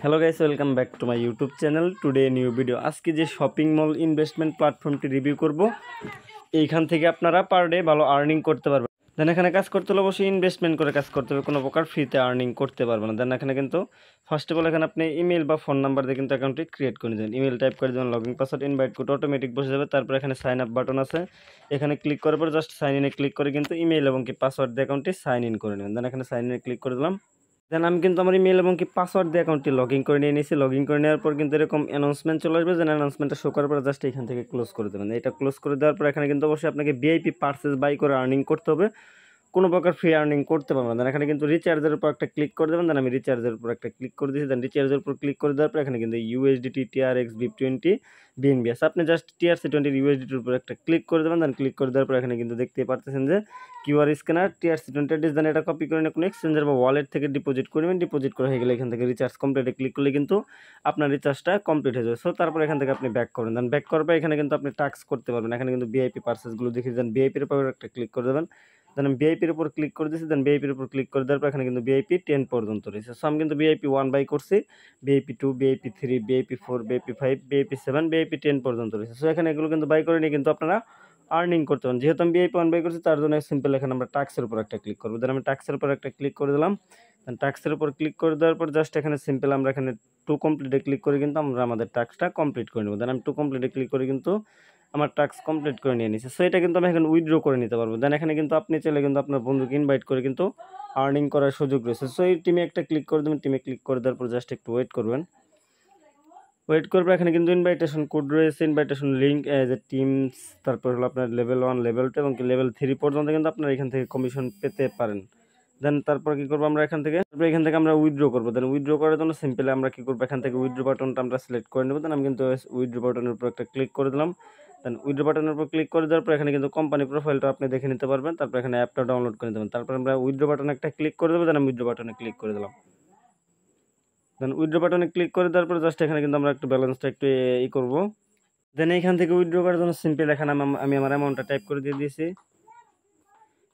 Hello guys, welcome back to my YouTube channel. Today new video. আজকে যে shopping mall investment প্ল্যাটফর্মটি review করব, এইখান থেকে আপনারা পার ডে ভালো আর্নিং করতে পারবেন। দেন এখানে কাজ করতে হলে অবশ্যই ইনভেস্টমেন্ট করে কাজ করতে হবে, কোনো প্রকার ফ্রিতে আর্নিং করতে পারবেন না। দেন এখানে কিন্তু ফার্স্ট অফ অল এখানে আপনি ইমেল বা ফোন নাম্বার দিয়ে কিন্তু অ্যাকাউন্টটি ক্রিয়েট করে দেবেন। ইমেল টাইপ করে দেবেন, login password, invite code automatic বসে যাবে। তারপর এখানে সাইন আপ বাটন আছে, এখানে ক্লিক করার পর জাস্ট সাইন ইনে ক্লিক করে কিন্তু ইমেল এবং কি পাসওয়ার্ড দিয়ে অ্যাকাউন্টটি সাইন ইন করে নেবেন। দেন এখানে সাইন ইনে ক্লিক করে দিলাম। দেন আমি কিন্তু আমার ইমেল এবং কি পাসওয়ার্ড দিয়ে অ্যাকাউন্টটি লগইন করে নিয়ে নিয়েছি। লগইন করে নেওয়ার পর কিন্তু এরকম অ্যানাউন্সমেন্ট চলে আসবে। যেন অ্যানাউন্সমেন্টটা শো করার পর জাস্ট এখান থেকে ক্লোজ করে দেবেন। এটা ক্লোজ করে দেওয়ার পর এখানে কিন্তু অবশ্যই আপনাকে ভিআইপি পার্সেস বাই করে আর্নিং করতে হবে, কোনো প্রকার ফ্রি আর্নিং করতে পারবেন না। এখানে কিন্তু রিচার্জের উপর একটা ক্লিক করে দেবেন। দেন আমি রিচার্জের উপর একটা ক্লিক করে দিয়েছি। দেন রিচার্জের উপর ক্লিক করে দেওয়ার পর এখানে কিন্তু ইউএসডিটি, টিআরএক্স, BIP20, বিএনবি আছে। আপনি জাস্ট TRC20 ইউএসডিটির উপর একটা ক্লিক করে দেবেন। দেন ক্লিক করে দেওয়ার পর এখানে কিন্তু দেখতে পারতেছেন যে কিউআর স্ক্যানার TRC20 অ্যাড্রেস। দেন এটা কপি করে নিয়ে কোনো এক্সচেঞ্জার বা ওয়ালেট থেকে ডিপোজিট করবেন। ডিপোজিট করে হয়ে গেলে এখান থেকে রিচার্জ কমপ্লিটে ক্লিক করলে কিন্তু আপনার রিচার্জটা কমপ্লিট হয়ে যাবে। সো তারপর এখান থেকে আপনি ব্যাক করবেন। দেন ব্যাক করার পর এখানে কিন্তু আপনি টাস্ক করতে পারবেন। এখানে কিন্তু ভিআইপি পার্সেসগুলো দেখিয়ে দেন, ভিআইপির উপর একটা ক্লিক করে দেবেন। দেন আমি ভিআইপির উপর ক্লিক করে দিয়েছি। দেন ভিআইপির উপর ক্লিক করে দেওয়ার পর এখানে কিন্তু ভিআইপি 10 পর্যন্ত রয়েছে। সো আমি কিন্তু ভিআইপি 1 বাই করছি, VIP 2, VIP 3, VIP 4, VIP 5, VIP 7, VIP 10 পর্যন্ত রয়েছে। সো এখানে এগুলো কিন্তু বাই করে নিয়ে কিন্তু আপনারা আর্নিং করতে পারেন। যেহেতু আমি ভিআইপি 1 বাই করছি তার জন্য সিম্পল এখানে আমরা টাস্কের উপর একটা ক্লিক করবো। দেন আমি টাস্কের উপর একটা ক্লিক করে দিলাম। দেন টাস্কের উপর ক্লিক করে দেওয়ার পর জাস্ট এখানে সিম্পল আমরা এখানে টু কমপ্লিটে ক্লিক করে কিন্তু আমরা আমাদের টাস্কটা কমপ্লিট করে নেব। দেন আমি টু কমপ্লিটে ক্লিক করে কিন্তু আমার টাস্ক কমপ্লিট করে নিয়ে নিয়েছি। সো এটা কিন্তু আমি এখানে উইথড্র করে নিতে পারবো। দেন এখানে কিন্তু আপনি চাইলে কিন্তু আপনার বন্ধুকে ইনভাইট করে কিন্তু আর্নিং করার সুযোগ রয়েছে। সো এই টিমে একটা ক্লিক করে দেবেন। টিমে ক্লিক করে দেওয়ার পর জাস্ট একটু ওয়েট করবেন। ওয়েট করবে, এখানে কিন্তু ইনভাইটেশন কোড রয়েছে, ইনভাইটেশন লিঙ্ক, যে টিমস, তারপর হলো আপনার লেভেল 1, লেভেল 2 এবং লেভেল 3 পর্যন্ত কিন্তু আপনারা এখান থেকে কমিশন পেতে পারেন। দেন তারপর কি করবো আমরা এখান থেকে আমরা উইথড্র করবো। দেন উইথড্র করার জন্য সিম্পলি আমরা কি করবো, এখান থেকে উইথড্র বাটনটা আমরা সিলেক্ট করে নেবো। দেন আমি কিন্তু উইথড্র বাটনের উপর একটা ক্লিক করে দিলাম। দেন উইথড্র বাটনের উপর ক্লিক করে দেওয়ার পর এখানে কিন্তু কোম্পানি প্রোফাইলটা আপনি দেখে নিতে পারবেন। তারপর এখানে অ্যাপটা ডাউনলোড করে দেবেন। তারপর আমরা উইথড্র বাটনে একটা ক্লিক করে দেবো। দেন আমি উইথড্র বাটনে ক্লিক করে দিলাম। দেন উইথড্র বাটনে ক্লিক করে দেওয়ার পর জাস্ট এখানে কিন্তু আমরা একটু ব্যালেন্সটা একটু করবো। দেন এইখান থেকে উইথড্র করার জন্য সিম্পল এখানে আমি আমার অ্যামাউন্টটা টাইপ করে দিয়ে দিয়েছি।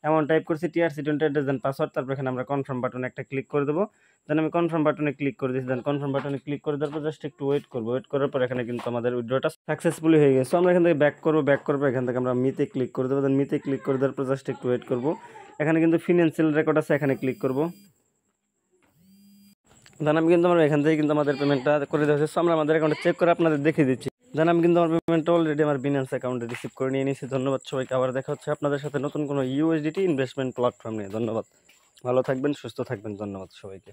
অ্যামাউন্ট টাইপ করছি, TRC20 অ্যাড্রেস, দেন পাসওয়ার্ড। তারপর এখানে আমরা কনফার্ম বাটনে একটা ক্লিক করে দেবো। দেন আমি কনফার্ম বাটনে ক্লিক করে দিয়েছি। দেন কনফার্ম বাটনে ক্লিক করে দেওয়ার পর জাস্ট একটু ওয়েট করবো। ওয়েট করার পর এখানে কিন্তু আমাদের উইথড্রটা সাকসেসফুলি হয়ে গেছে। আমরা এখান থেকে ব্যাক করবো। এখান থেকে আমরা মিতে ক্লিক করে দেবো। দেন মিতে ক্লিক করে দেওয়ার পর জাস্ট একটু ওয়েট করবো। এখানে কিন্তু ফিনান্সিয়াল রেকর্ড আছে, এখানে ক্লিক করবো। দেন আমি কিন্তু আমরা এখান থেকে কিন্তু আমাদের পেমেন্টটা করে দেওয়া হয়েছে। আমরা আমাদের অ্যাকাউন্টে চেক করে আপনাদের দেখিয়ে দিচ্ছি। দেন আমি কিন্তু আমার পেমেন্টটা অলরেডি আমার বিনান্স অ্যাকাউন্টে রিসিভ করে নিয়ে নিয়েছি। ধন্যবাদ সবাইকে। আবার দেখা হচ্ছে আপনাদের সাথে নতুন কোনো ইউএসডিটি ইনভেস্টমেন্ট প্ল্যাটফর্ম নিয়ে। ধন্যবাদ, ভালো থাকবেন, সুস্থ থাকবেন। ধন্যবাদ সবাইকে।